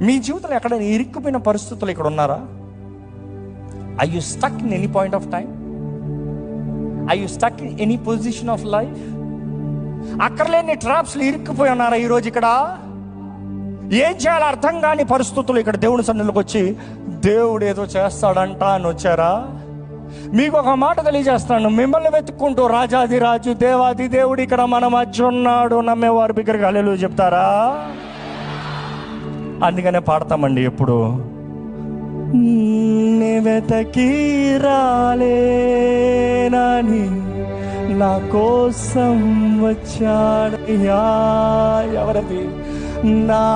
మీ జీవితంలో ఎక్కడైనా ఇరుక్కుపోయిన పరిస్థితులు ఇక్కడ ఉన్నారా? I you stuck in any point of time? I you stuck in any position of life? అక్కర్లేని ట్రాప్స్లో ఇరుక్కుపోయి ఉన్నారా ఈరోజు? ఇక్కడ ఏం చేయాలో అర్థం కాని పరిస్థితులు ఇక్కడ దేవుని సన్నిధిలోకి వచ్చి దేవుడు ఏదో చేస్తాడంట అని వచ్చారా? మీకు ఒక మాట తెలియజేస్తాను, మిమ్మల్ని వెతుక్కుంటూ రాజాదిరాజు దేవాది దేవుడు ఇక్కడ మన మధ్య ఉన్నాడు. నమ్మేవారు బిగ్గరగా హల్లెలూయా చెప్తారా? అందుకనే పాడతామండి ఎప్పుడు, నీ వెతకి రాలేనని నా కోసం వచ్చాడయ్యా. ఎవరది? నా